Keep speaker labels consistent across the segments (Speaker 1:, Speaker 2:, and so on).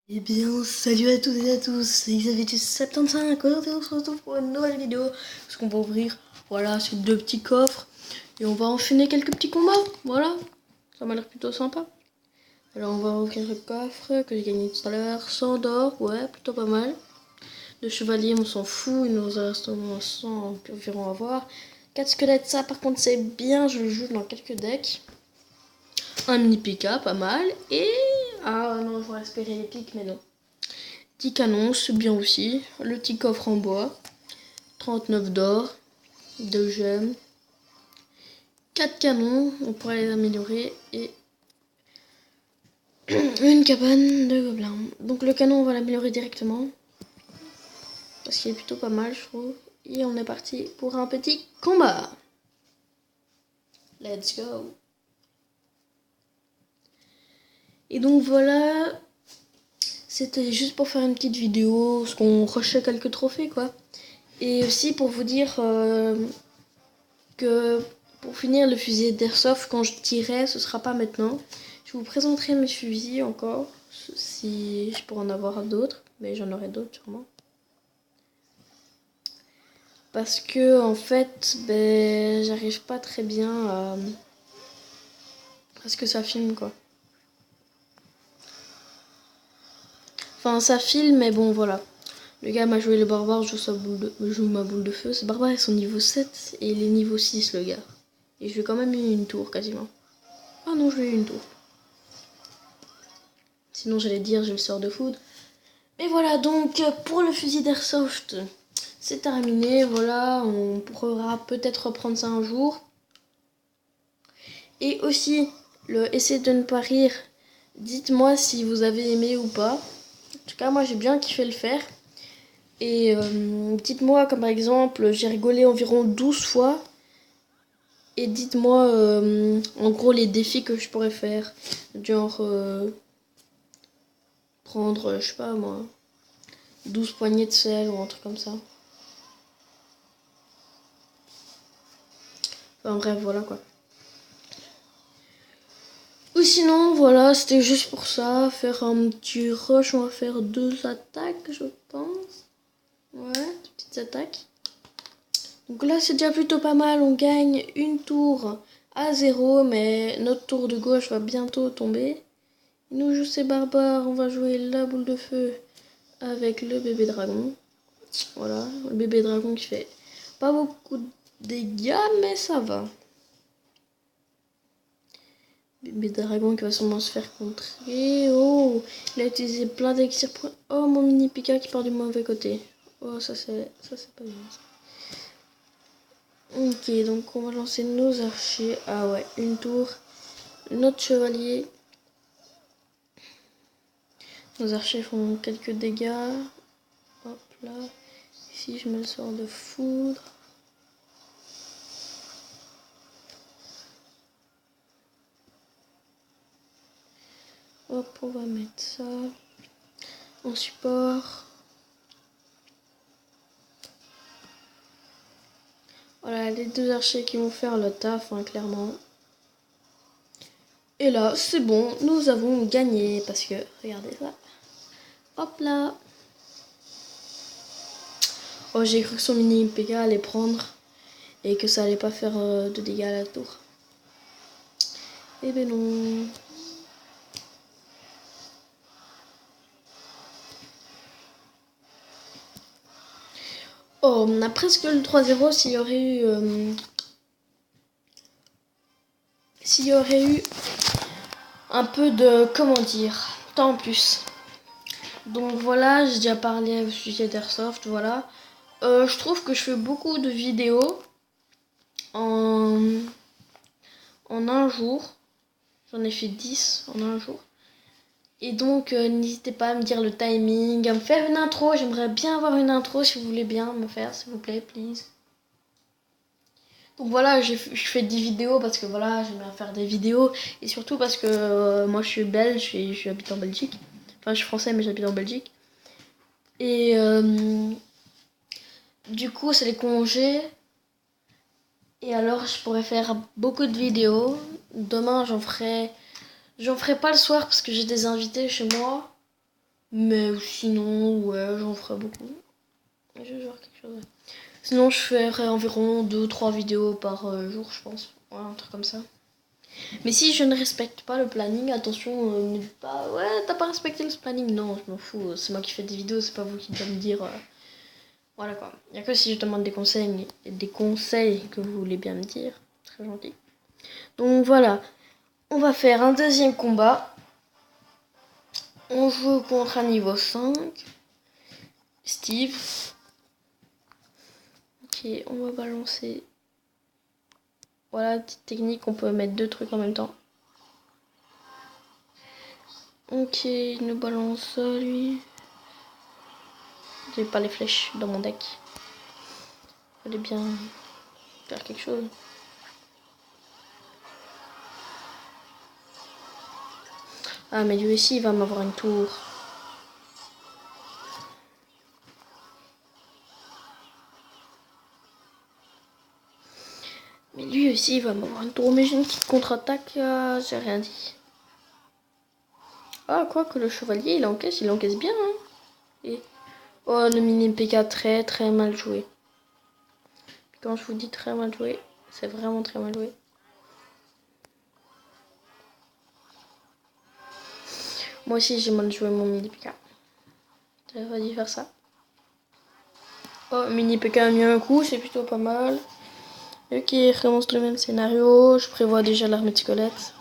Speaker 1: Eh bien, salut à toutes et à tous, c'est Xavier75. Aujourd'hui, on se retrouve pour une nouvelle vidéo. Parce qu'on va ouvrir, voilà, ces deux petits coffres. Et on va enchaîner quelques petits combats. Voilà, ça m'a l'air plutôt sympa. Alors, on va ouvrir le coffre que j'ai gagné tout à l'heure. 100 d'or, ouais, plutôt pas mal. De chevalier, on s'en fout, il nous reste au moins 100 environ à voir. 4 squelettes, ça par contre, c'est bien, je le joue dans quelques decks. Un mini P.K., pas mal. Et. Ah non, j'aurais espéré l'épique, mais non. 10 canons, c'est bien aussi. Le petit coffre en bois. 39 d'or. 2 gemmes. 4 canons, on pourrait les améliorer. Et une cabane de gobelins. Donc le canon, on va l'améliorer directement. Parce qu'il est plutôt pas mal, je trouve. Et on est parti pour un petit combat. Let's go. Et donc voilà. C'était juste pour faire une petite vidéo. Parce qu'on rushait quelques trophées, quoi. Et aussi pour vous dire que pour finir le fusil d'airsoft, quand je tirerai, ce sera pas maintenant. Je vous présenterai mes fusils encore, si je pourrais en avoir d'autres, mais j'en aurai d'autres sûrement. Parce que en fait, j'arrive pas très bien à ce que ça filme, quoi. Enfin, ça filme, mais bon, voilà. Le gars m'a joué le barbare, je joue ma boule de feu. Ce barbare est son niveau 7 et il est niveau 6, le gars. Et je lui ai quand même eu une tour quasiment. Ah non, je lui ai eu une tour. Sinon, j'allais dire, j'ai le sort de foudre. Et voilà, donc pour le fusil d'airsoft, c'est terminé. Voilà, on pourra peut-être reprendre ça un jour. Et aussi, le essai de ne pas rire. Dites-moi si vous avez aimé ou pas. En tout cas, moi j'ai bien kiffé le faire. Et dites-moi, comme par exemple, j'ai rigolé environ 12 fois. Et dites-moi en gros les défis que je pourrais faire. Genre prendre, je sais pas moi, 12 poignées de sel ou un truc comme ça. Enfin bref, voilà quoi. Ou sinon, voilà, c'était juste pour ça. Faire un petit rush, on va faire 2 attaques, je pense. Ouais, 2 petites attaques. Donc là, c'est déjà plutôt pas mal. On gagne une tour à 0, mais notre tour de gauche va bientôt tomber. Il nous joue ses barbares, on va jouer la boule de feu avec le bébé dragon. Voilà, le bébé dragon qui fait pas beaucoup de dégâts, mais ça va. Bébé dragon qui va sûrement se faire contrer. Oh, il a utilisé plein d'élixir pour... Oh, mon mini Pika qui part du mauvais côté. Oh, ça c'est pas bien. Ok, donc on va lancer nos archers. Ah ouais, une tour. Notre chevalier. Nos archers font quelques dégâts. Hop là. Ici, je me le sors de foudre. Hop, on va mettre ça en support. Voilà, les deux archers qui vont faire le taf, hein, clairement. Et là, c'est bon, nous avons gagné. Parce que, regardez ça. Hop là. Oh, j'ai cru que son mini PK allait prendre. Et que ça allait pas faire de dégâts à la tour. Eh ben non. Oh, on a presque le 3-0 s'il y aurait eu... s'il y aurait eu un peu de... Comment dire, temps en plus. Donc voilà, j'ai déjà parlé au sujet d'Airsoft, voilà. Je trouve que je fais beaucoup de vidéos en un jour. J'en ai fait 10 en un jour. Et donc n'hésitez pas à me dire le timing, à me faire une intro. J'aimerais bien avoir une intro si vous voulez bien me faire, s'il vous plaît, please. Donc voilà, je fais des vidéos parce que voilà, j'aime bien faire des vidéos. Et surtout parce que moi je suis belge et j'habite en Belgique. Enfin, je suis français mais j'habite en Belgique. Et du coup, c'est les congés. Et alors, je pourrais faire beaucoup de vidéos. Demain, j'en ferai pas le soir parce que j'ai des invités chez moi. Mais sinon, ouais, j'en ferai beaucoup. Je vais voir quelque chose. Sinon, je ferai environ 2-3 vidéos par jour, je pense. Ouais, un truc comme ça. Mais si je ne respecte pas le planning, attention, ne dites pas, ouais, t'as pas respecté le planning. Non, je m'en fous. C'est moi qui fais des vidéos, c'est pas vous qui devez me dire. Voilà quoi. Il n'y a que si je demande des conseils que vous voulez bien me dire. Très gentil. Donc voilà. On va faire un deuxième combat. On joue contre un niveau 5. Steve. Ok, on va balancer. Voilà, petite technique, on peut mettre 2 trucs en même temps. Ok, il nous balance ça, lui. J'ai pas les flèches dans mon deck. Fallait bien faire quelque chose. Ah, mais lui aussi, il va m'avoir une tour. Mais lui aussi, il va m'avoir une tour. Mais j'ai une petite contre-attaque. J'ai rien dit. Ah, quoi que le chevalier, il encaisse bien. Hein. Et... oh, le mini PK très très mal joué. Quand je vous dis très mal joué, c'est vraiment très mal joué. Moi aussi, j'ai mal joué mon mini PK. J'aurais dû faire ça. Oh, mini PK a mis un coup, c'est plutôt pas mal. Ok, il recommence le même scénario. Je prévois déjà l'armée de squelettes.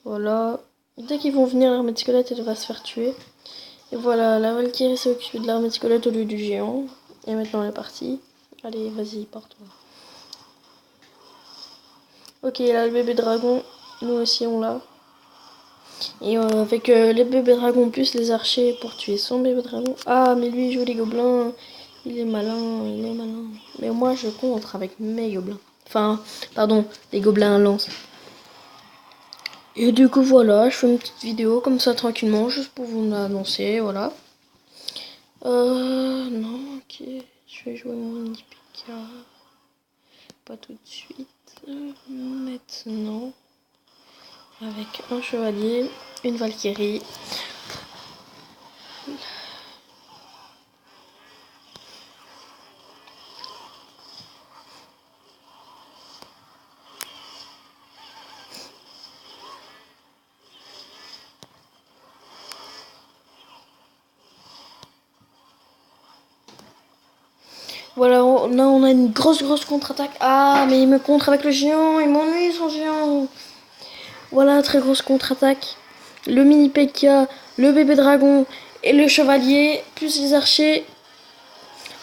Speaker 1: Voilà. Dès qu'ils vont venir, l'armée de squelettes, elle va se faire tuer. Et voilà, la Valkyrie s'est occupée de l'armée de squelettes au lieu du géant. Et maintenant, elle est partie. Allez, vas-y, pars-toi. Ok, là, le bébé dragon. Nous aussi, on l'a. Et avec les bébés dragons plus les archers pour tuer son bébé dragon. Ah, mais lui, il joue les gobelins. Il est malin, il est malin. Mais moi, je contre avec mes gobelins. Enfin, pardon, les gobelins à lance. Et du coup, voilà, je fais une petite vidéo comme ça, tranquillement, juste pour vous l'annoncer, voilà. Non, ok. Je vais jouer mon mini PK. Pas tout de suite. Maintenant, avec un chevalier, une valkyrie. Voilà, là on a une grosse contre-attaque. Ah, mais il me contre avec le géant, il m'ennuie son géant. Voilà, très grosse contre-attaque. Le mini P.K., le bébé dragon et le chevalier, plus les archers.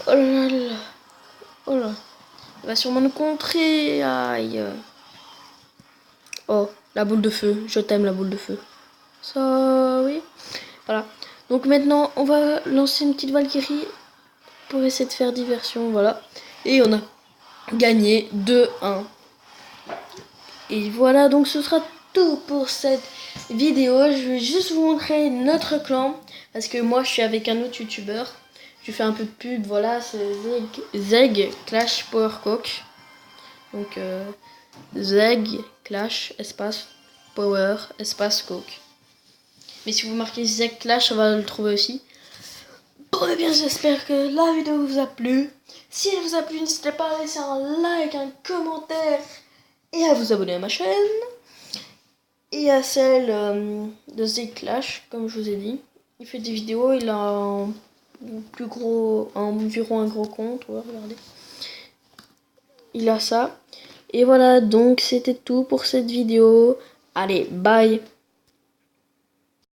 Speaker 1: Oh là là. Oh là. Il va sûrement nous contrer. Aïe. Oh, la boule de feu. Je t'aime, la boule de feu. Ça, oui. Voilà. Donc maintenant, on va lancer une petite Valkyrie pour essayer de faire diversion. Voilà. Et on a gagné 2-1. Et voilà, donc ce sera tout pour cette vidéo. Je vais juste vous montrer notre clan. Parce que moi, je suis avec un autre youtubeur. Je fais un peu de pub. Voilà, c'est Zeg Clash Power Cook. Donc, Zeg Clash espace Power espace Cook. Mais si vous marquez Zeg Clash, on va le trouver aussi. Bon, et bien, j'espère que la vidéo vous a plu. Si elle vous a plu, n'hésitez pas à laisser un like, un commentaire et à vous abonner à ma chaîne. Et à celle de Z Clash, comme je vous ai dit. Il fait des vidéos, il a un plus gros, environ un gros compte. Ouais, regardez. Il a ça. Et voilà, donc c'était tout pour cette vidéo. Allez, bye!